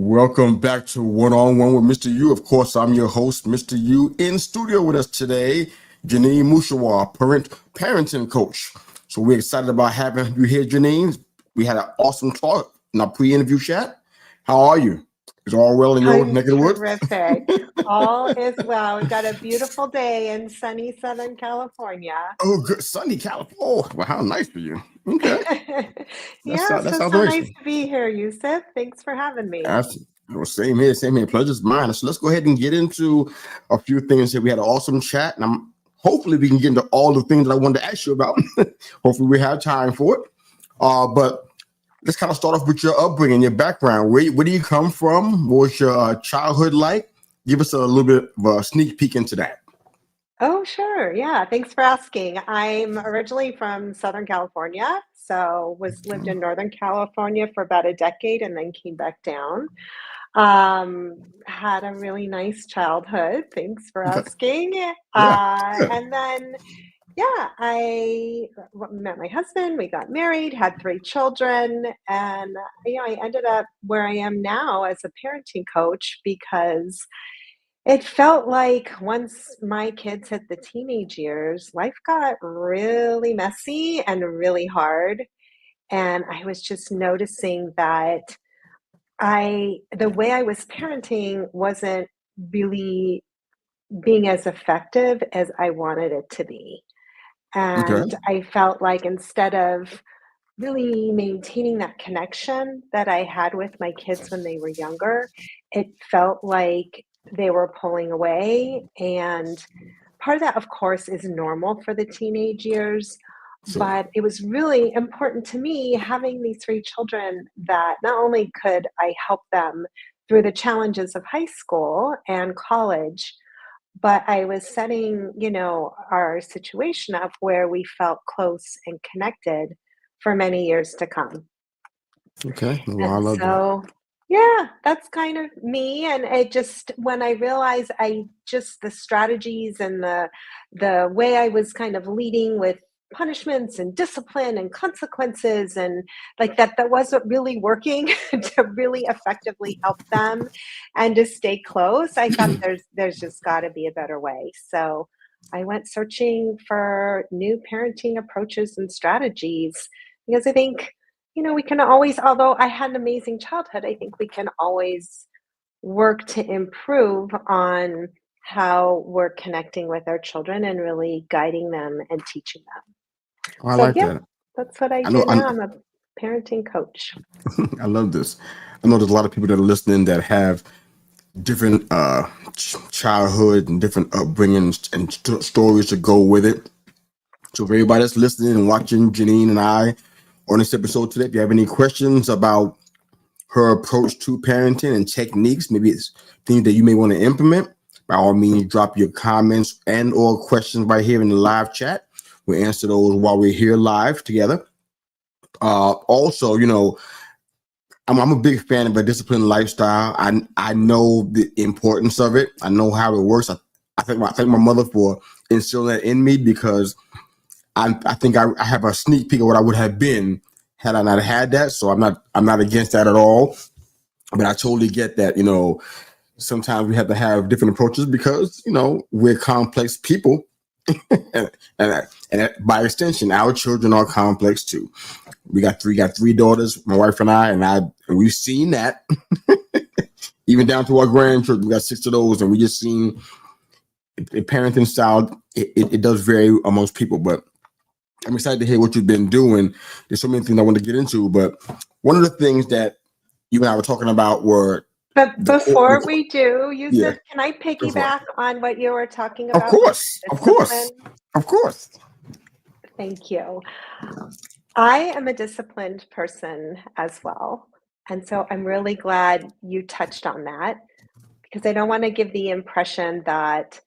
Welcome back to One on One with Mr. U. Of course, I'm your host, Mr. U. In studio with us today, Jeanine Mouchawar, parenting coach. So we're excited about having you here, Jeanine. We had an awesome talk in our pre-interview chat. How are you? Is all well in your I'm neck of the woods? terrific. All is well. We've got a beautiful day in sunny Southern California. Oh, good. Sunny California. Oh, well, how nice for you. Okay. Yeah, That so sounds nice amazing. to be here, Yusuf. Thanks for having me. That's, well, same here, same here. Pleasure's mine. So let's go ahead and get into a few things here. We had an awesome chat, and hopefully we can get into all the things that I wanted to ask you about. Hopefully we have time for it. But let's kind of start off with your upbringing, your background. Where do you come from? What was your childhood like? Give us a little bit of a sneak peek into that. Oh, sure. Yeah, thanks for asking. I'm originally from Southern California, so was lived in Northern California for about a decade and then came back down. Had a really nice childhood. Thanks for Okay. asking. Yeah. Good. And then Yeah, I met my husband, we got married, had 3 children, and, I ended up where I am now as a parenting coach because it felt like once my kids hit the teenage years, life got really messy and really hard, and I was just noticing that the way I was parenting wasn't really being as effective as I wanted it to be. Okay. And I felt like instead of really maintaining that connection that I had with my kids when they were younger, it felt like they were pulling away. And part of that, of course, is normal for the teenage years. So, But it was really important to me having these 3 children that not only could I help them through the challenges of high school and college, but I was setting, our situation up where we felt close and connected for many years to come. okay. Well, I And love that. so, yeah, that's kind of me. And it just, when I realized the strategies and the way I was kind of leading with punishments and discipline and consequences and like that wasn't really working to really effectively help them and to stay close. I thought there's just got to be a better way. So I went searching for new parenting approaches and strategies because I think we can always, although I had an amazing childhood, I think we can always work to improve on how we're connecting with our children and really guiding them and teaching them. Oh, I So, like yeah, that. that's what I I do know. now. I'm a parenting coach. I love this. I know there's a lot of people that are listening that have different childhood and different upbringings and stories to go with it. So, for everybody that's listening and watching Jeanine and I on this episode today, if you have any questions about her approach to parenting and techniques, maybe it's things that you may want to implement, by all means, drop your comments and or questions right here in the live chat. We'll answer those while we're here live together. Also, I'm a big fan of a disciplined lifestyle. I know the importance of it. I know how it works. I thank my mother for instilling that in me because I think I have a sneak peek of what I would have been had I not had that. So I'm not against that at all. But I totally get that. Sometimes we have to have different approaches because we're complex people, and by extension, our children are complex too. We got three daughters, my wife and and we've seen that even down to our grandchildren. We got 6 of those, and we just seen the parenting style. It does vary amongst people, but I'm excited to hear what you've been doing. There's so many things I want to get into, but one of the things that you and I were talking about were But the before we do, yeah, Yusuf, can I go for it. piggyback on what you were talking Of about with course, of course, discipline? of course. Thank you. I am a disciplined person as well. And so I'm really glad you touched on that because I don't want to give the impression that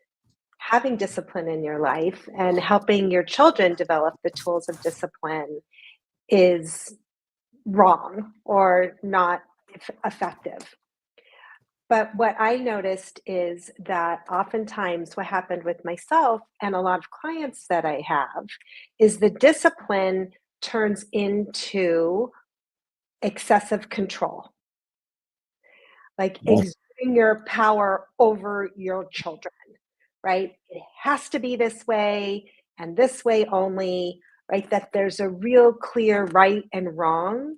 having discipline in your life and helping your children develop the tools of discipline is wrong or not effective. But what I noticed is that oftentimes what happened with myself and a lot of clients that I have is the discipline turns into excessive control. like Yes. exerting your power over your children, right? It has to be this way and this way only, right? That there's a real clear right and wrong.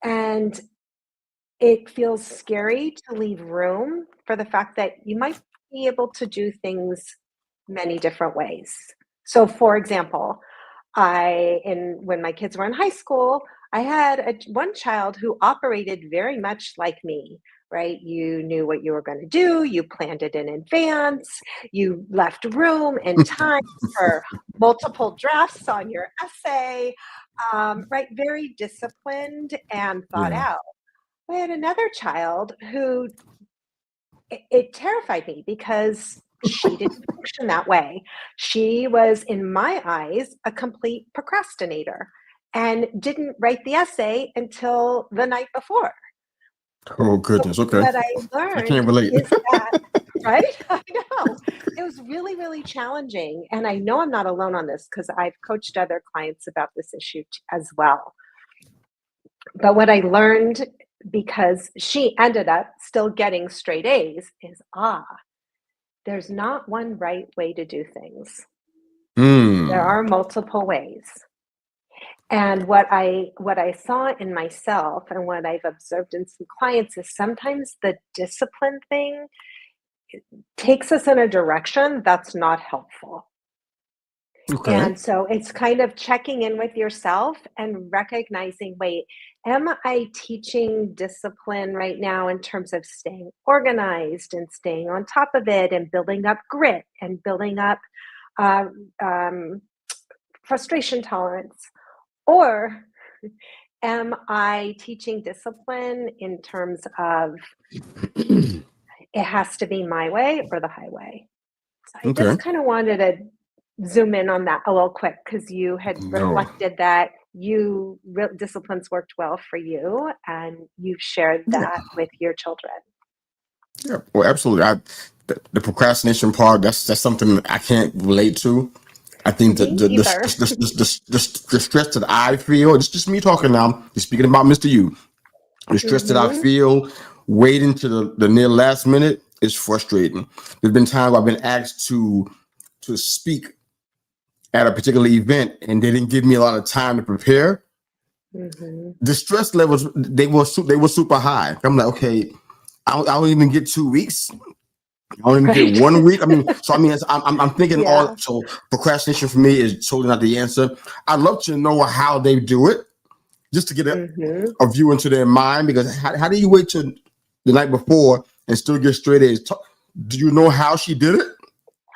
And it feels scary to leave room for the fact that you might be able to do things many different ways. So, for example, when my kids were in high school, I had one child who operated very much like me, right? You knew what you were going to do, you planned it in advance, you left room and time for multiple drafts on your essay, right? Very disciplined and thought Yeah. out. I had another child who it terrified me because she didn't function that way. She was, in my eyes, a complete procrastinator and didn't write the essay until the night before. Oh But goodness. Okay. what I I can't learned relate. is that, right? I know. It was really, really challenging. And I know I'm not alone on this because I've coached other clients about this issue as well. But what I learned, because she ended up still getting straight A's, is there's not one right way to do things. There Hmm. are multiple ways. And what I saw in myself and what I've observed in some clients is sometimes the discipline thing takes us in a direction that's not helpful. Okay. And so it's kind of checking in with yourself and recognizing, wait, am I teaching discipline right now in terms of staying organized and staying on top of it and building up grit and building up uh, um, frustration tolerance? Or am I teaching discipline in terms of it has to be my way or the highway? So I Okay. just kind of wanted to zoom in on that a little quick because you had No. reflected that disciplines worked well for you and you've shared Yeah. that with your children. Yeah. Well, absolutely. The procrastination part, that's something that I can't relate to. I think that Me either. the stress that I feel, it's just me talking now, just speaking about Mr. You. The stress that I Hmm. feel waiting to the near last minute is frustrating. There's been times I've been asked to speak at a particular event and they didn't give me a lot of time to prepare. Hmm. The stress levels they were super high. I'm like, okay, I don't even get 2 weeks. I don't even get Right. 1 week. I mean, so I mean, I'm thinking all. Yeah. So procrastination for me is totally not the answer. I'd love to know how they do it, just to get Hmm. a view into their mind. Because how do you wait till the night before and still get straight A's? Do you know how she did it?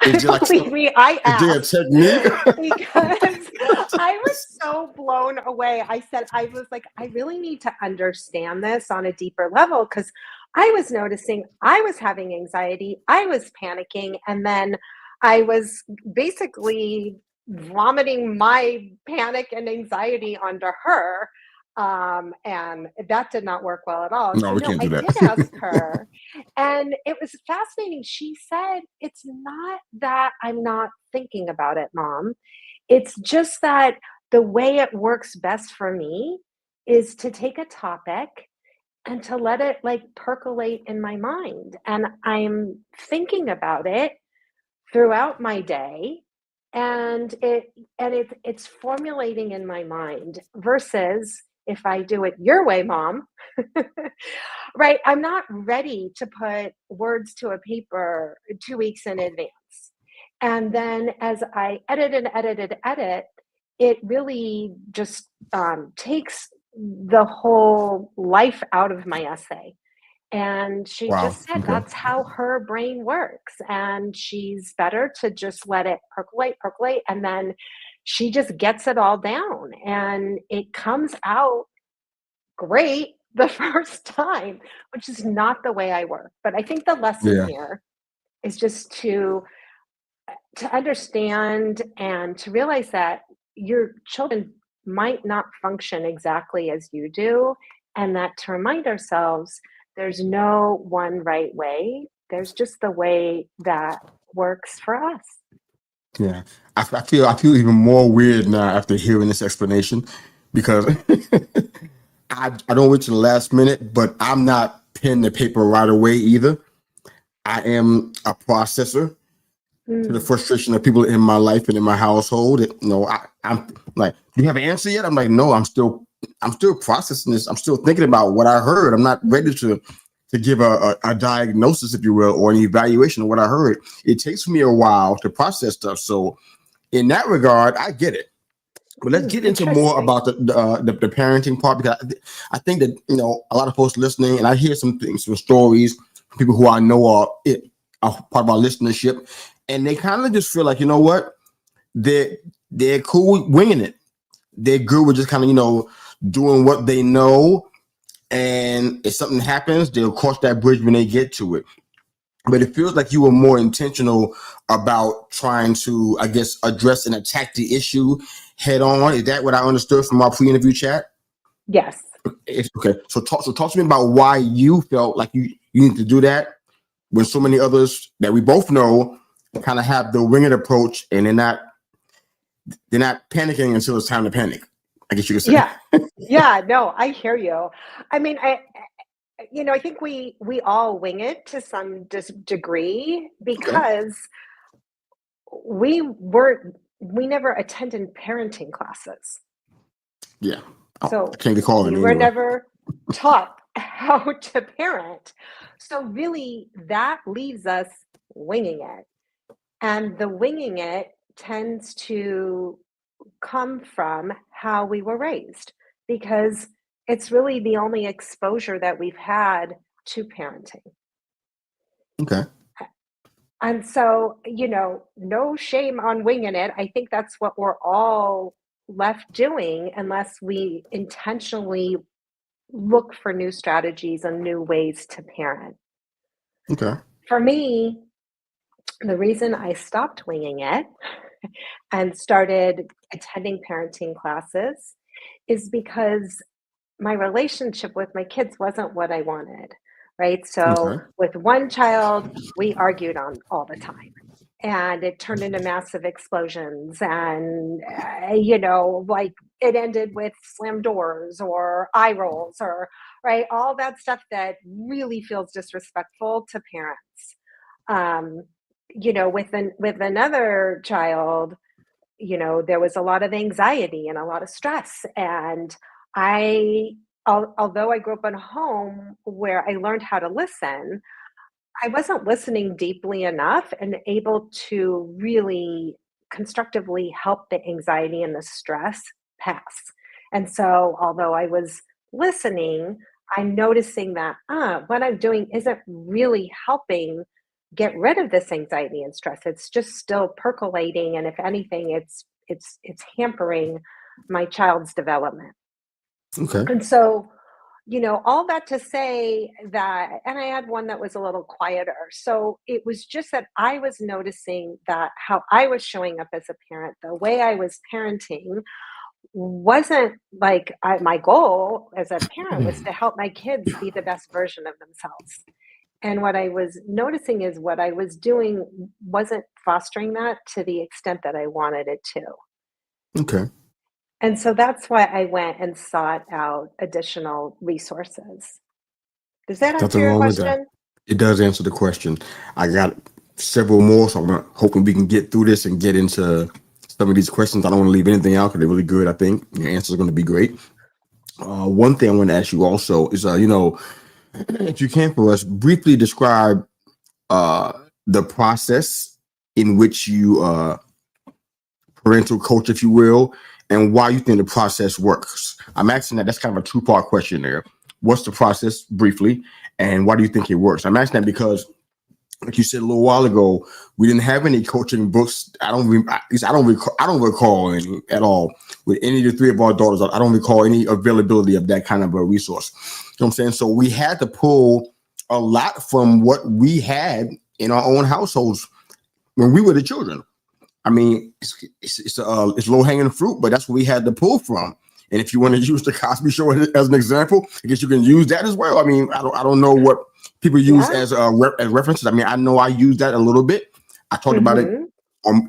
Is there like Believe me, I is there a asked technique? because I was so blown away. I was like, I really need to understand this on a deeper level because I was noticing I was having anxiety, I was panicking, and then I was basically vomiting my panic and anxiety onto her. And that did not work well at all. No, So, we no, can't do I that. did ask her. And it was fascinating. She said, "It's not that I'm not thinking about it, mom. It's just that the way it works best for me is to take a topic and to let it like percolate in my mind. And I'm thinking about it throughout my day and it's formulating in my mind versus if I do it your way, mom, right? I'm not ready to put words to a paper 2 weeks in advance. And then as I edit, it really just takes the whole life out of my essay. And she Wow. just said Okay. that's how her brain works. And she's better to just let it percolate. And then she just gets it all down and it comes out great the first time, which is not the way I work. But I think the lesson Yeah. here is just to understand and to realize that your children might not function exactly as you do, and that to remind ourselves there's no one right way. There's just the way that works for us. Yeah. I feel even more weird now after hearing this explanation because I don't wait to the last minute, but I'm not pen to paper right away either. I am a processor to the frustration of people in my life and in my household. I'm like, do you have an answer yet? I'm like, no, I'm still processing this. I'm still thinking about what I heard. I'm not ready to give a diagnosis, if you will, or an evaluation of what I heard. It takes me a while to process stuff. So in that regard, I get it. But let's get into more about the parenting part, because I think that a lot of folks listening, and I hear some stories from people who I know are part of our listenership, and they kind of just feel like, you know what, they're cool with winging it. They're good with just kind of doing what they know, and if something happens, they'll cross that bridge when they get to it. But it feels like you were more intentional about trying to, I guess, address and attack the issue head on. Is that what I understood from our pre-interview chat? Yes. Okay. So talk to me about why you felt like you need to do that when so many others that we both know kind of have the winged approach, and they're not panicking until it's time to panic, I guess you could say. Yeah. Yeah. No, I hear you. I mean, I think we all wing it to some degree, because we never attended parenting classes. Yeah. So I can't recall them we anyway. were never taught how to parent. So really, that leaves us winging it. And the winging it tends to come from how we were raised, because it's really the only exposure that we've had to parenting. Okay. And so, no shame on winging it. I think that's what we're all left doing, unless we intentionally look for new strategies and new ways to parent. Okay. For me, the reason I stopped winging it and started attending parenting classes is because my relationship with my kids wasn't what I wanted, right? So Okay. with one child, we argued on all the time, and it turned into massive explosions, and like it ended with slam doors or eye rolls, or right, all that stuff that really feels disrespectful to parents. With another child, there was a lot of anxiety and a lot of stress, and although I grew up in a home where I learned how to listen, I wasn't listening deeply enough and able to really constructively help the anxiety and the stress pass. And so, although I was listening, I'm noticing that what I'm doing isn't really helping get rid of this anxiety and stress. It's just still percolating, and if anything, it's hampering my child's development. Okay. And so, all that to say that, and I had one that was a little quieter. So it was just that I was noticing that how I was showing up as a parent, the way I was parenting, wasn't like my goal as a parent was to help my kids be the best version of themselves. And what I was noticing is what I was doing wasn't fostering that to the extent that I wanted it to. Okay. And so that's why I went and sought out additional resources. Does that answer Nothing your wrong with that. question? It does answer the question. I got several more, so I'm hoping we can get through this and get into some of these questions. I don't want to leave anything out because they're really good. I think your answers are going to be great. One thing I want to ask you also is, if you can for us, briefly describe the process in which you parental coach, if you will, and why you think the process works. I'm asking that. That's kind of a two-part question there. What's the process briefly, and why do you think it works? I'm asking that because, like you said a little while ago, we didn't have any coaching books. I don't recall any at all with any of the three of our daughters. I don't recall any availability of that kind of a resource. You know what I'm saying? So we had to pull a lot from what we had in our own households when we were the children. I mean, it's low hanging fruit, but that's what we had to pull from. And if you want to use the Cosby Show as an example, I guess you can use that as well. I mean, I don't know what people use as references. I mean, I know I use that a little bit. I talked about it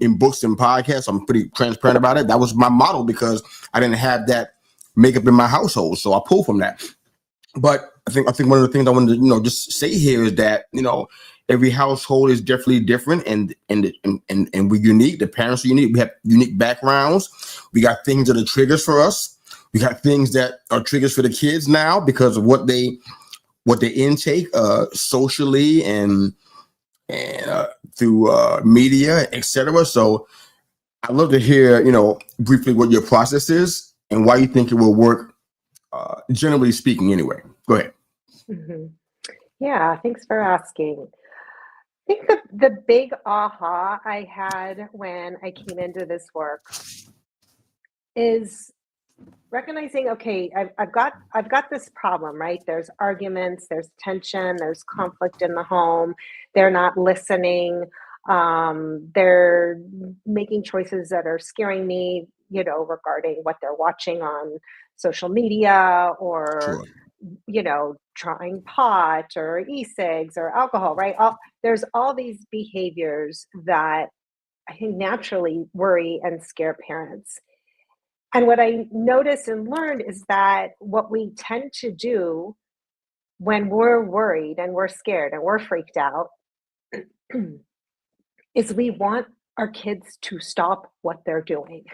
in books and podcasts. I'm pretty transparent about it. That was my model because I didn't have that makeup in my household, so I pulled from that. But I think one of the things I wanted to just say here is that every household is definitely different, and we're unique. The parents are unique. We have unique backgrounds. We got things that are triggers for us. We got things that are triggers for the kids now because of what they intake socially and through media, etc. So I'd love to hear briefly what your process is and why you think it will work. Generally speaking, anyway. Go ahead. Mhm. Yeah, thanks for asking. I think the big aha I had when I came into this work is recognizing, okay, I've got this problem, right? There's arguments, there's tension, there's conflict in the home. They're not listening. They're making choices that are scaring me, regarding what they're watching on social media, or Sure. trying pot or e-cigs or alcohol, right? There's all these behaviors that I think naturally worry and scare parents. And what I noticed and learned is that what we tend to do when we're worried and we're scared and we're freaked out is we want our kids to stop what they're doing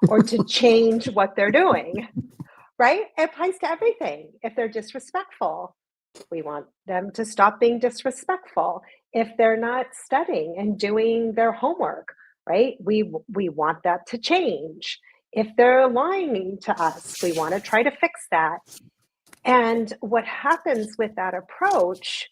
or to change what they're doing, right? It applies to everything. If they're disrespectful, we want them to stop being disrespectful. If they're not studying and doing their homework, right? We want that to change. If they're lying to us, we want to try to fix that. And what happens with that approach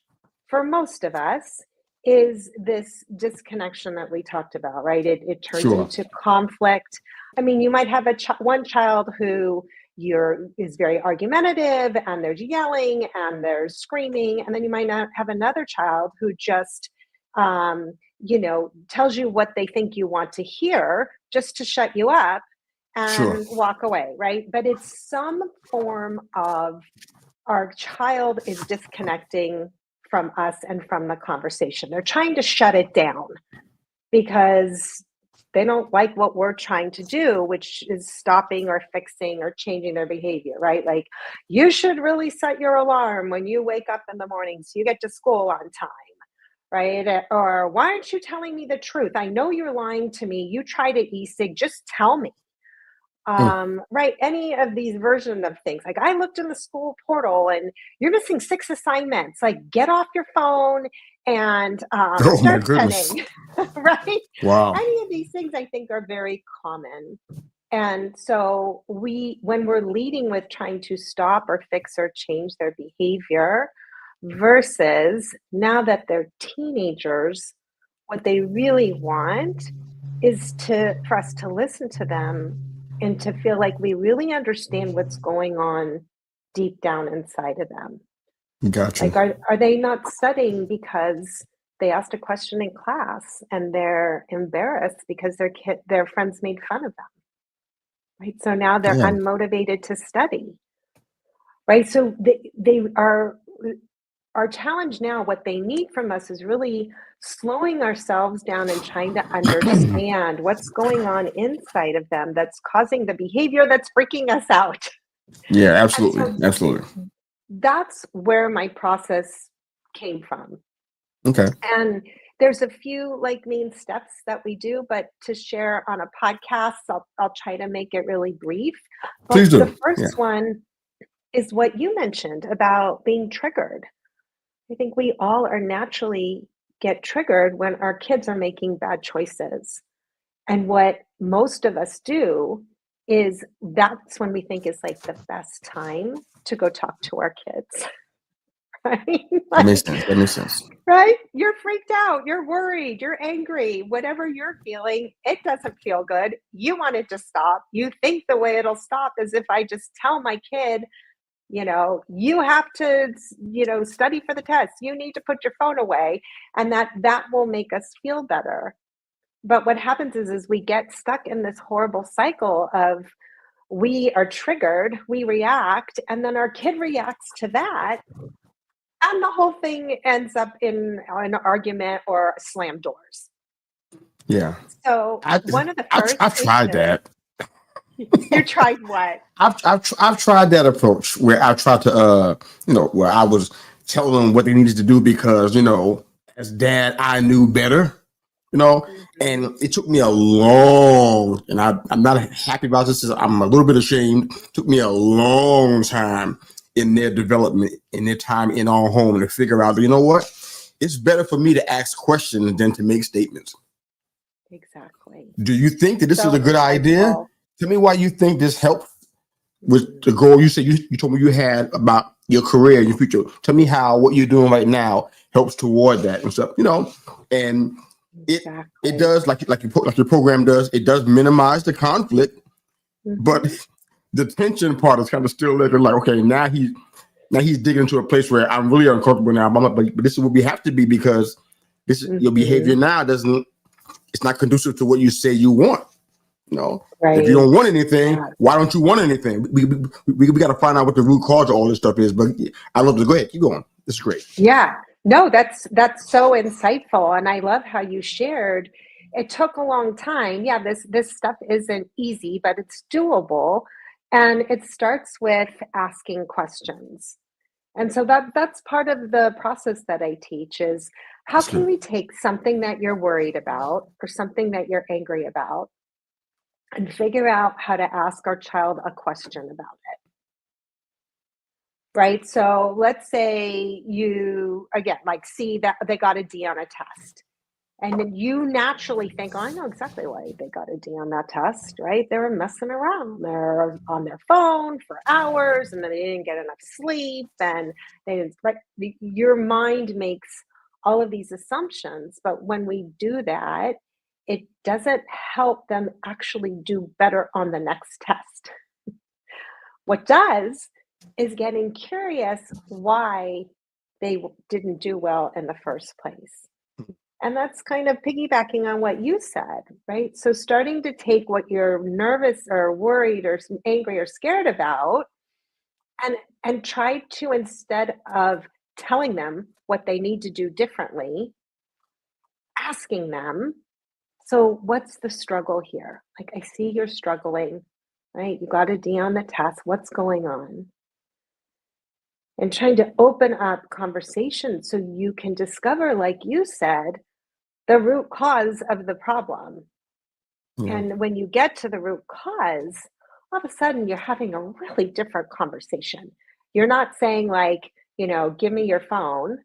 for most of us is this disconnection that we talked about, right? It turns Sure. into conflict. I mean, you might have one child who is very argumentative, and there's yelling and there's screaming, and then you might not have another child who just tells you what they think you want to hear just to shut you up Sure. and walk away, right? But it's some form of our child is disconnecting from us and from the conversation. They're trying to shut it down because they don't like what we're trying to do, which is stopping or fixing or changing their behavior, right? Like, you should really set your alarm when you wake up in the morning so you get to school on time, right? Or, why aren't you telling me the truth? I know you're lying to me. You try to e-cig, just tell me. Mm. Right, any of these version of things. Like, I looked in the school portal and you're missing 6 assignments. Like, get off your phone and Oh my start goodness. studying, right? Wow. Any of these things I think are very common. And so when we're leading with trying to stop or fix or change their behavior versus now that they're teenagers, what they really want is for us to listen to them and to feel like we really understand what's going on deep down inside of them. Gotcha. Like, are they not studying because they asked a question in class and they're embarrassed because their friends made fun of them, right? So now they're Yeah. unmotivated to study, right? So they are our challenge now. What they need from us is really slowing ourselves down and trying to understand what's going on inside of them that's causing the behavior that's freaking us out. Yeah. And Absolutely. so Absolutely. that's where my process came from. Okay. And there's a few like main steps that we do, but to share on a podcast, I'll try to make it really brief. But Please the do. Yeah. first one is what you mentioned about being triggered. I think we all are naturally get triggered when our kids are making bad choices. And what most of us do is that's when we think is like the best time to go talk to our kids, right? That makes Like, sense. That makes sense. right? You're freaked out, you're worried, you're angry, whatever you're feeling, it doesn't feel good. You want it to stop. You think the way it'll stop is if I just tell my kid, you have to, study for the test. You need to put your phone away, and that will make us feel better. But what happens is we get stuck in this horrible cycle of we are triggered, we react, and then our kid reacts to that, and the whole thing ends up in an argument or slam doors. Yeah. So I, one of the I've first tried things that. You tried what? I've tried that approach where I tried to where I was telling them what they needed to do because as dad I knew better, Mhm. and it took me a long, and I'm not happy about this. I'm a little bit ashamed. It took me a long time in their development, in their time in our home, to figure out, what, it's better for me to ask questions than to make statements. Exactly. Do you think that this is So a good idea? insightful. Tell me why you think this helps with the Mhm. goal you said you told me you had about your career, your future. Tell me how what you're doing right now helps toward that and stuff. And it Exactly. does like your program does. It does minimize the conflict, but Mhm. the tension part is kind of still there. Like, okay, now he's digging into a place where I'm really uncomfortable now. But this is what we have to be, because this is your behavior Mhm. now doesn't. It's not conducive to what you say you want. If you don't Right. want anything, Yeah. why don't you want anything? We got to find out what the root cause of all this stuff is. But I love to go ahead, keep going. This is great. Yeah. No, that's so insightful, and I love how you shared. It took a long time. Yeah, this stuff isn't easy, but it's doable, and it starts with asking questions. And so that's part of the process that I teach is how That's can good. we take something that you're worried about or something that you're angry about and figure out how to ask our child a question about it, right? So let's say you, again, like see that they got a D on a test. And then you naturally think, oh, I know exactly why they got a D on that test, right? They were messing around. They're on their phone for hours and then they didn't get enough sleep and they didn't, right? Your mind makes all of these assumptions. But when we do that, it doesn't help them actually do better on the next test. What does is getting curious why they didn't do well in the first place. And that's kind of piggybacking on what you said, right? So starting to take what you're nervous or worried or angry or scared about and try to, instead of telling them what they need to do differently, asking them, so what's the struggle here? Like, I see you're struggling, right? You got a D on the test. What's going on? And trying to open up conversation so you can discover, like you said, the root cause of the problem. Yeah. And when you get to the root cause, all of a sudden you're having a really different conversation. You're not saying, like, give me your phone.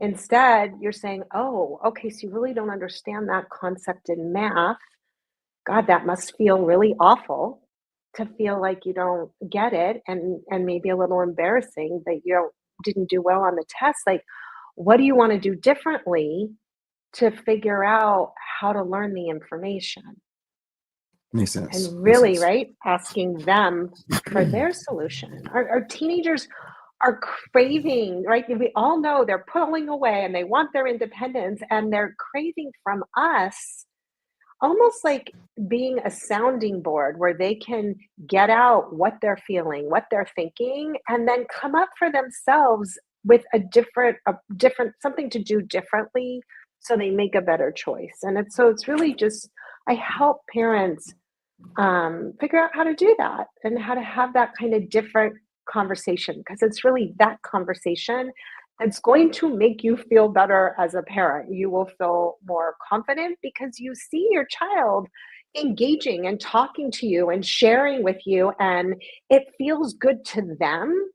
Instead, you're saying, oh, okay, so you really don't understand that concept in math. God, that must feel really awful to feel like you don't get it, and maybe a little embarrassing that didn't do well on the test. Like, what do you want to do differently to figure out how to learn the information? Makes sense. And Makes really, sense. right, asking them for their solution. Our teenagers are craving, right? We all know they're pulling away and they want their independence and they're craving from us almost like being a sounding board where they can get out what they're feeling, what they're thinking, and then come up for themselves with a different something to do differently so they make a better choice. And it's really just I help parents figure out how to do that and how to have that kind of different conversation because it's really that conversation that's going to make you feel better as a parent. You will feel more confident because you see your child engaging and talking to you and sharing with you, and it feels good to them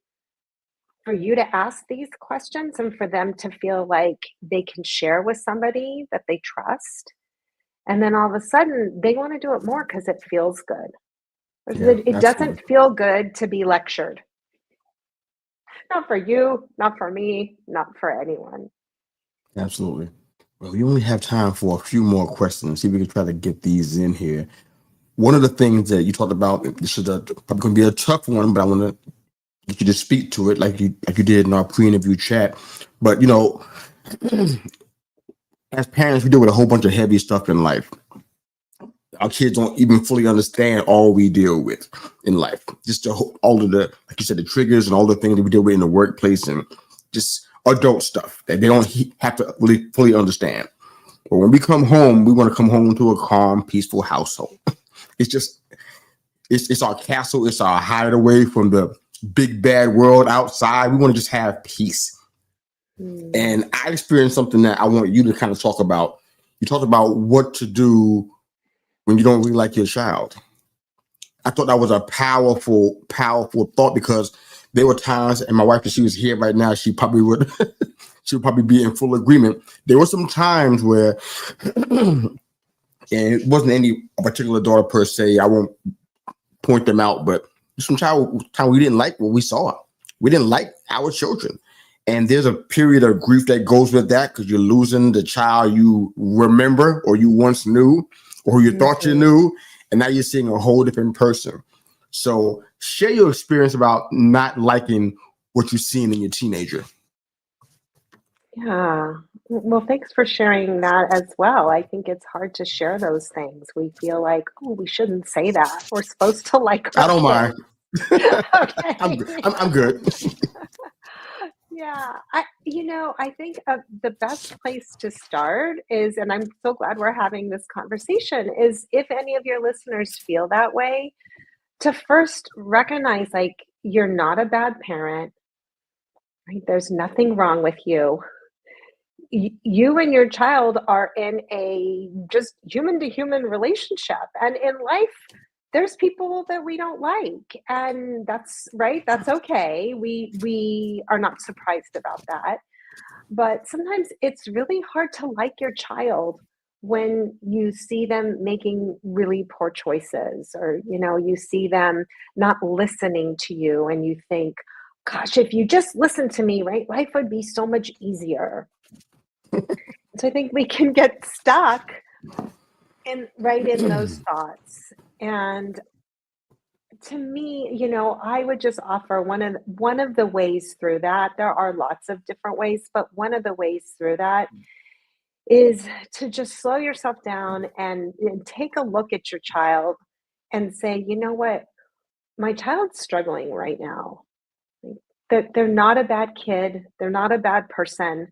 for you to ask these questions and for them to feel like they can share with somebody that they trust. And then all of a sudden, they want to do it more because it feels good. Yeah, It absolutely. doesn't feel good to be lectured. Not for you, not for me, not for anyone. Absolutely. Well, we only have time for a few more questions. See if we can try to get these in here. One of the things that you talked about, this is probably going to be a tough one, but I want to get you to speak to it like you did in our pre-interview chat. But as parents, we deal with a whole bunch of heavy stuff in life. Our kids don't even fully understand all we deal with in life. Just all of the, like you said, the triggers and all the things that we deal with in the workplace and just adult stuff that they don't have to really fully understand. But when we come home, we want to come home to a calm, peaceful household. It's just It's our castle. It's our hideaway from the big bad world outside. We want to just have peace. And I experienced something that I want you to kind of talk about. You talked about what to do when you don't really like your child. I thought that was a powerful, powerful thought, because there were times, and my wife, if she was here right now, she probably would, she would probably be in full agreement. There were some times where, and it wasn't any particular daughter per se, I won't point them out, but some time we didn't like what we saw. We didn't like our children. And there's a period of grief that goes with that, because you're losing the child you remember or you once knew or who you thought you knew. And now you're seeing a whole different person. So share your experience about not liking what you've seen in your teenager. Yeah. Well, thanks for sharing that as well. I think it's hard to share those things. We feel like, oh, we shouldn't say that. We're supposed to like I our don't mind. kids. Okay. I'm good. Yeah, I think the best place to start is, and I'm so glad we're having this conversation, is if any of your listeners feel that way, to first recognize like you're not a bad parent, right? There's nothing wrong with you. You and your child are in a just human to human relationship. And in life, there's people that we don't like. And that's right. That's okay. We are not surprised about that. But sometimes it's really hard to like your child when you see them making really poor choices, or you see them not listening to you, and you think, gosh, if you just listen to me, right, life would be so much easier. So I think we can get stuck in those thoughts. And to me, I would just offer one of the ways through that. There are lots of different ways, but one of the ways through that is to just slow yourself down and take a look at your child and say, you know what, my child's struggling right now. They're not a bad kid. They're not a bad person.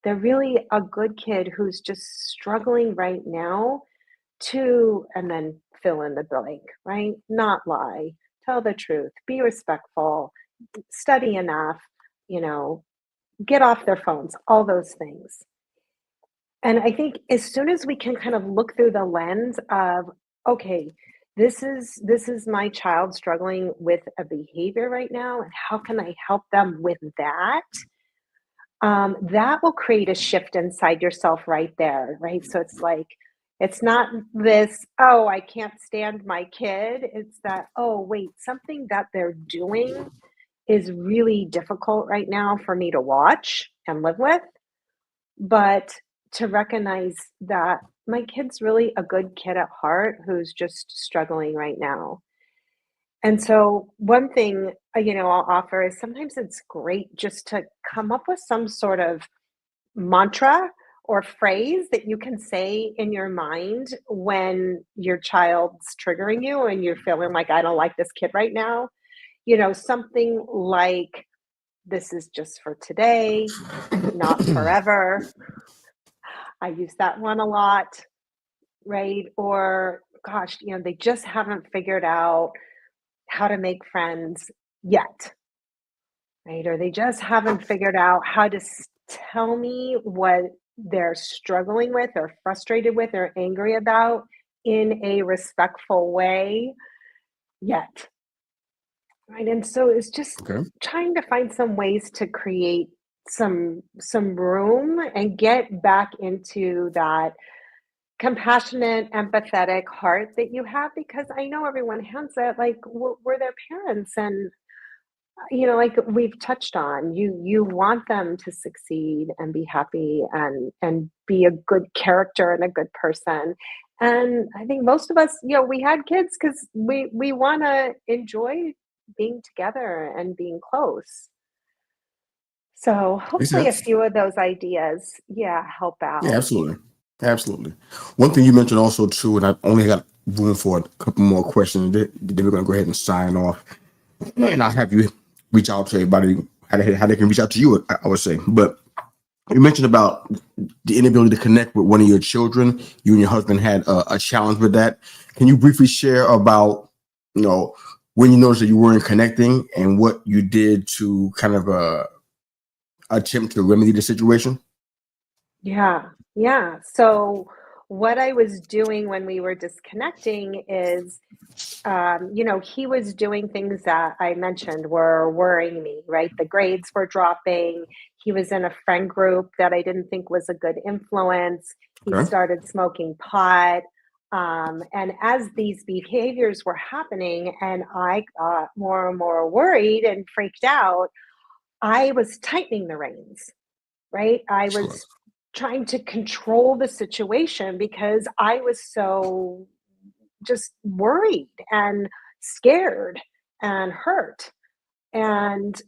They're really a good kid who's just struggling right now to, and then fill in the blank, right? Not lie, tell the truth, be respectful, study enough, you know, get off their phones, all those things. And I think as soon as we can kind of look through the lens of, okay, this is my child struggling with a behavior right now, and how can I help them with that? That will create a shift inside yourself right there, right? So it's like, it's not this, oh, I can't stand my kid. It's that, oh, wait, something that they're doing is really difficult right now for me to watch and live with. But to recognize that my kid's really a good kid at heart who's just struggling right now. And so one thing, I'll offer is sometimes it's great just to come up with some sort of mantra or phrase that you can say in your mind when your child's triggering you and you're feeling like, I don't like this kid right now. Something like, this is just for today, not forever. I use that one a lot, right? Or, gosh, they just haven't figured out how to make friends yet, right? Or they just haven't figured out how to tell me what they're struggling with or frustrated with or angry about in a respectful way yet, right? And so it's just trying to find some ways to create some room and get back into that compassionate, empathetic heart that you have, because I know everyone has it. Like, we're their parents, and like we've touched on, you want them to succeed and be happy and be a good character and a good person. And I think most of us, we had kids because we want to enjoy being together and being close. So Makes hopefully a sense. few of those ideas, help Yeah, out. absolutely. Absolutely. One thing you mentioned also too, and I only got room for a couple more questions, then we're going to go ahead and sign off. And I'll have you reach out to everybody, how they can reach out to you, I would say. But you mentioned about the inability to connect with one of your children. You and your husband had a challenge with that. Can you briefly share about you know, when you noticed that you weren't connecting and what you did to kind of attempt to remedy the situation? Yeah, yeah. So what I was doing when we were disconnecting is, he was doing things that I mentioned were worrying me, right? The grades were dropping. He was in a friend group that I didn't think was a good influence. He Okay. started smoking pot. And as these behaviors were happening and I got more and more worried and freaked out, I was tightening the reins, right? I Sure. was trying to control the situation because I was so just worried and scared and hurt. And,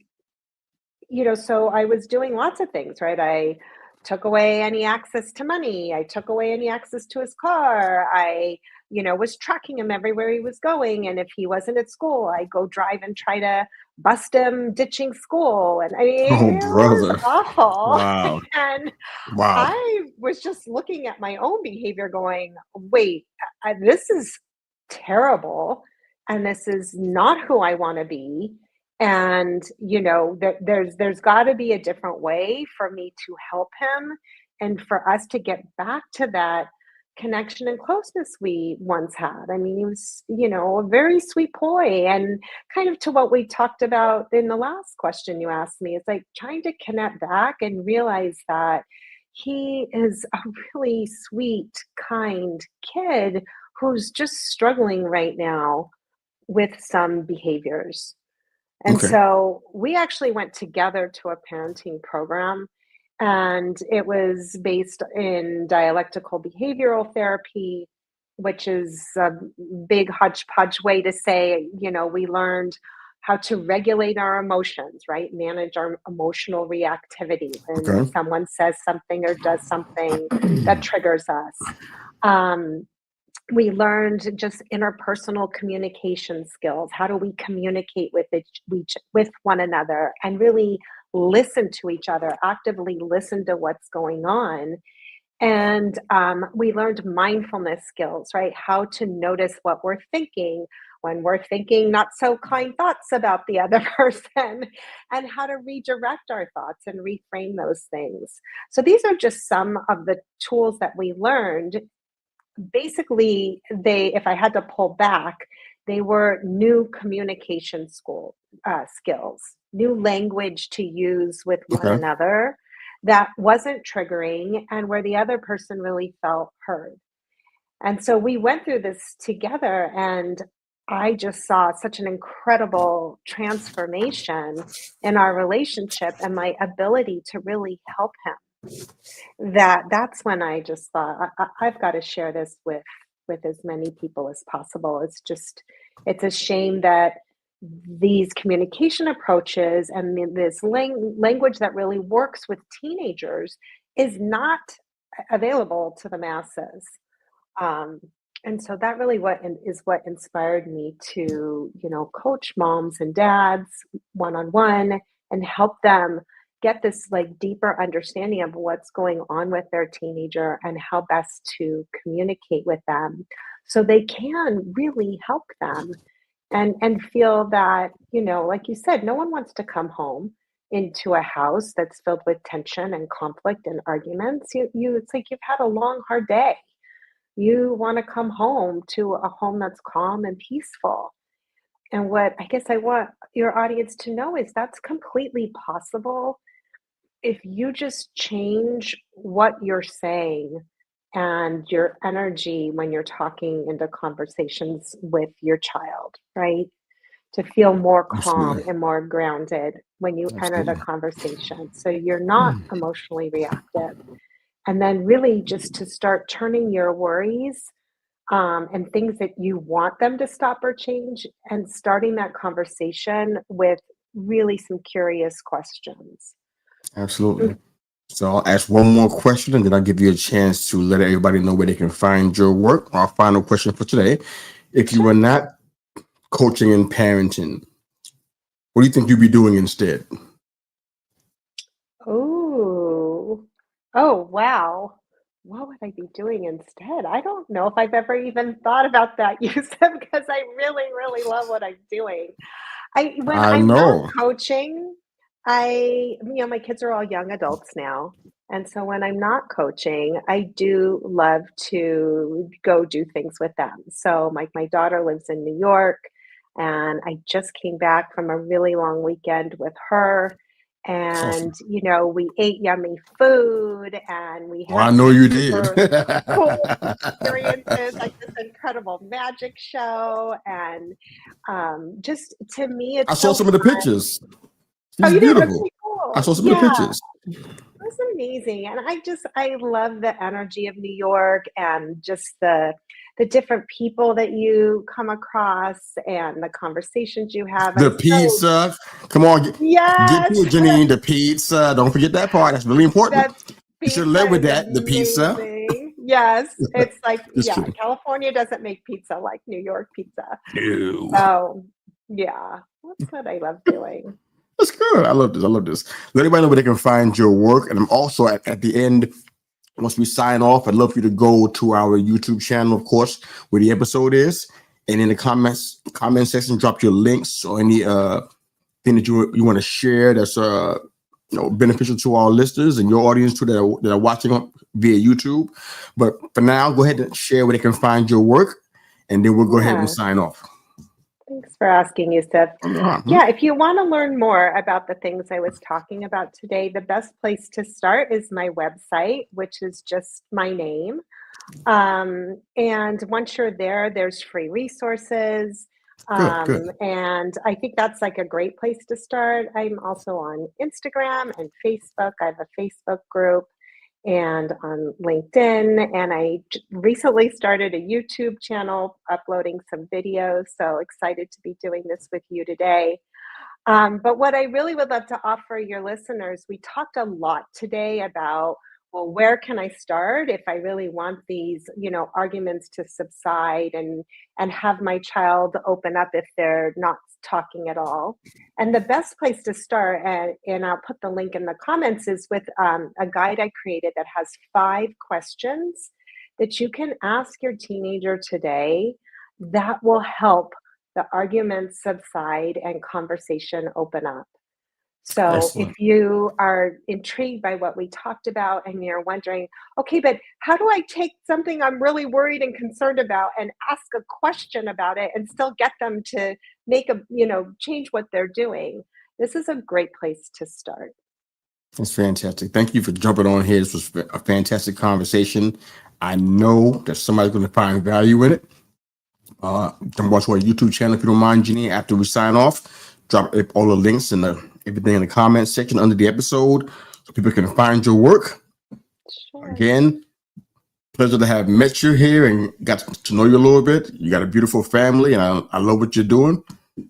so I was doing lots of things, right? I took away any access to money. I took away any access to his car. I, was tracking him everywhere he was going. And if he wasn't at school, I go drive and try to bust him ditching school. And I Oh, mean, it was brother. awful. Wow. And Wow. I was just looking at my own behavior going, wait, this is terrible. And this is not who I want to be. And, there's got to be a different way for me to help him and for us to get back to that connection and closeness we once had. I mean, he was, a very sweet boy. And kind of to what we talked about in the last question you asked me, it's like trying to connect back and realize that he is a really sweet, kind kid who's just struggling right now with some behaviors. And Okay. so we actually went together to a parenting program, and it was based in dialectical behavioral therapy, which is a big hodgepodge way to say, we learned how to regulate our emotions, right? Manage our emotional reactivity when Okay. someone says something or does something that triggers us. Um, we learned just interpersonal communication skills. How do we communicate with one another and really listen to each other, actively listen to what's going on? And we learned mindfulness skills, right? How to notice what we're thinking when we're thinking not so kind thoughts about the other person, and how to redirect our thoughts and reframe those things. So, these are just some of the tools that we learned. Basically, if I had to pull back, they were new communication skills, new language to use with one Okay. another that wasn't triggering and where the other person really felt heard. And so we went through this together, and I just saw such an incredible transformation in our relationship and my ability to really help him, that's when I just thought, I've got to share this with as many people as possible. It's a shame that these communication approaches and this language that really works with teenagers is not available to the masses. Um, and so that really is what inspired me to, coach moms and dads one on one and help them get this like deeper understanding of what's going on with their teenager and how best to communicate with them so they can really help them and feel that, like you said, no one wants to come home into a house that's filled with tension and conflict and arguments. It's like you've had a long hard day. You want to come home to a home that's calm and peaceful. And what I guess I want your audience to know is that's completely possible if you just change what you're saying and your energy when you're talking into conversations with your child, right? To feel more calm Absolutely. and more grounded when you enter the Absolutely. conversation. So you're not emotionally reactive. And then really just to start turning your worries and things that you want them to stop or change, and starting that conversation with really some curious questions. Absolutely. So I'll ask one more question and then I'll give you a chance to let everybody know where they can find your work. Our final question for today. If you Sure. were not coaching and parenting, what do you think you'd be doing instead? Oh, oh, wow. what would I be doing instead? I don't know if I've ever even thought about that, Yusuf, because I really, really love what I'm doing. When I I'm not know. coaching, my kids are all young adults now. And so when I'm not coaching, I do love to go do things with them. So my daughter lives in New York, and I just came back from a really long weekend with her. It's And, awesome. we ate yummy food and we Oh, had I know some you did. super cool experiences like this incredible magic show. And just to me, I it's saw so some of the fun. pictures. Oh, She's you did? beautiful. Okay, I cool. saw some of the Yeah, pictures. it was amazing. And I love the energy of New York and just the different people that you come across and the conversations you have. The I'm so pizza. Come on, get to yes, it, Jeanine. The pizza. Don't forget that part. That's really important. that You should have led pizza with is that. The pizza. amazing. Yes, it's like, Just yeah, kidding. California doesn't make pizza like New York pizza. No. So, yeah, that's what I love doing. That's good. I love this. I love this. Let everybody know where they can find your work. And I'm also at the end, once we sign off, I'd love for you to go to our YouTube channel, of course, where the episode is. And in the comment section, drop your links or any thing that you want to share that's beneficial to our listeners and your audience too that are watching via YouTube. But for now, go ahead and share where they can find your work, and then we'll go ahead and Yeah. sign off. Thanks for asking, Yusuf. Mhm. Yeah, if you want to learn more about the things I was talking about today, the best place to start is my website, which is just my name. And once you're there, there's free resources. Good, good. And I think that's like a great place to start. I'm also on Instagram and Facebook. I have a Facebook group and on LinkedIn. And recently started a YouTube channel uploading some videos. So excited to be doing this with you today. But what I really would love to offer your listeners, we talked a lot today about, well, where can I start if I really want these, arguments to subside and have my child open up if they're not talking at all. And the best place to start, and I'll put the link in the comments, is with a guide I created that has 5 questions that you can ask your teenager today that will help the arguments subside and conversation open up. So if Excellent. you are intrigued by what we talked about and you're wondering, okay, but how do I take something I'm really worried and concerned about and ask a question about it and still get them to change what they're doing? This is a great place to start. That's fantastic. Thank you for jumping on here. This was a fantastic conversation. I know that somebody's going to find value in it. Come watch our YouTube channel if you don't mind, Jeanine. After we sign off, drop all the links and everything in the comment section under the episode so people can find your work. Sure. Again, pleasure to have met you here and got to know you a little bit. You got a beautiful family, and I love what you're doing.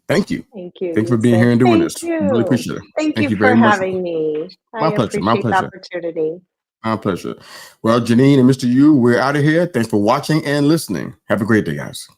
Thank you. Thank you, Thanks for being here Yusuf. and doing Thank this. Really you. appreciate it. Thank Thank you you for very much. having me. I My pleasure. My appreciate the pleasure. opportunity. My pleasure. Well, Jeanine and Mr. Yu, we're out of here. Thanks for watching and listening. Have a great day, guys.